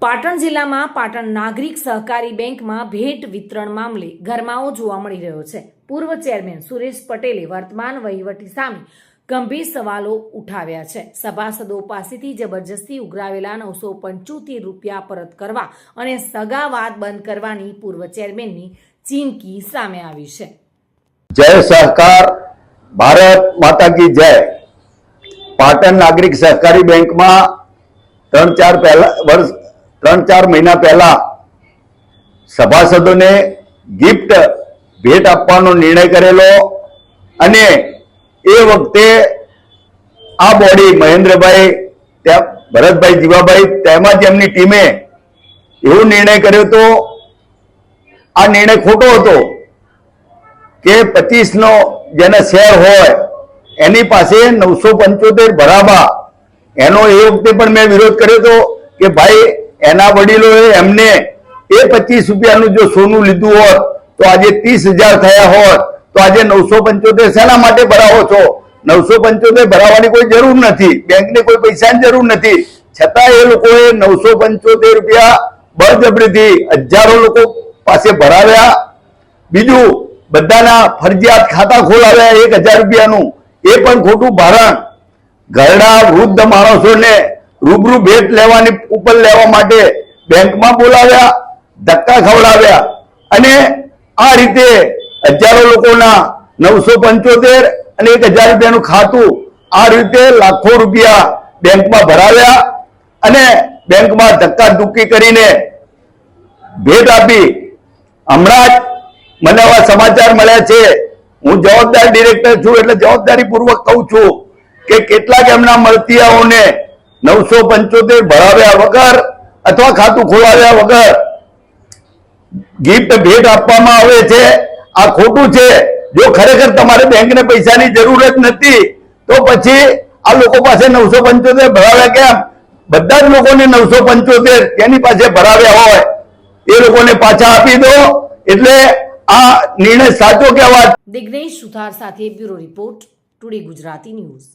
પાટણ જિલ્લામાં પાટણ નાગરિક સહકારી બેંકમાં ભેટ વિતરણ મામલે ગરમાવો જોવા મળી રહ્યો છે। પૂર્વ ચેરમેન સુરેશ પટેલે વર્તમાન વહીવટી સામે ગંભીર સવાલો ઉઠાવ્યા છે। સભાસદો પાસેથી જબરજસ્તી ઉઘરાવેલા 975 રૂપિયા પરત કરવા અને સગાવાદ બંધ કરવાની પૂર્વ ચેરમેનની ચીમકી સામે આવી છે। जय सहकार, भारत माता की जय। पाटण नागरिक सहकारी बैंक में 3-4 महीना पहला सभासदों ने गिफ्ट भेट आपવાનો निर्णय करेलो અને એ વખતે આ બોડી મહેન્દ્રભાઈ, ભરતભાઈ, જીવાભાઈ તેમજ એમની ટીમે એવો નિર્ણય કર્યો હતો। આ નિર્ણય ખોટો હતો કે 25 નો જેના શેર હોય એની પાસે 975 ભરાવા। એનો એ વખતે પણ મેં વિરોધ કર્યો હતો કે ભાઈ એના વડીલોએ એમને એ 25 રૂપિયાનું જો સોનું લીધું હોત તો આજે 30,000 થયા હોત, તો આજે 975 શેના માટે ભરાવો છો? 975 ભરાવાની કોઈ જરૂર નથી, બેંકને કોઈ પૈસાની જરૂર નથી, છતાં એ લોકોએ 975 રૂપિયા બળજબરીથી હજારો લોકો પાસે ભરાવ્યા। બીજું, બધાના ફરજિયાત ખાતા ખોલાવ્યા 1,000 રૂપિયાનું, એ પણ ખોટું ભારણ। ઘરડા વૃદ્ધ માણસોને રૂબરૂ ભેટ લેવાની ઉપર લેવા માટે બેંકમાં બોલાવ્યા, ધક્કા ખવડાવ્યા અને આ રીતે હજારો લોકોના 975 અને 1,000 રૂપિયાનું ખાતું આ રીતે લાખો રૂપિયા બેંકમાં ભરાવ્યા અને બેંકમાં ધક્કા ધુક્કી કરીને ભેટ આપી। હમણાં જ મને આવા સમાચાર મળ્યા છે, હું જવાબદાર ડિરેક્ટર છું એટલે જવાબદારીપૂર્વક કહું છું કે કેટલાક એમના મળતિયાઓને 975 ભરાવ્યા વગર અથવા ખાતું ખોલાવ્યા વગર ગિફ્ટ ભેટ આપવામાં આવે છે। આ ખોટું છે। જો ખરેખર તમારે બેંકને પૈસાની જરૂર જ નથી તો પછી આ લોકો પાસે 975 ભરાવ્યા કેમ? બધા જ લોકોને 975 તેની પાસે ભરાવ્યા હોય એ લોકોને પાછા આપી દો, એટલે આ નિર્ણય સાચો કહેવાય। દિગ્નેશ સુથાર સાથે bureau report, today Gujarati news.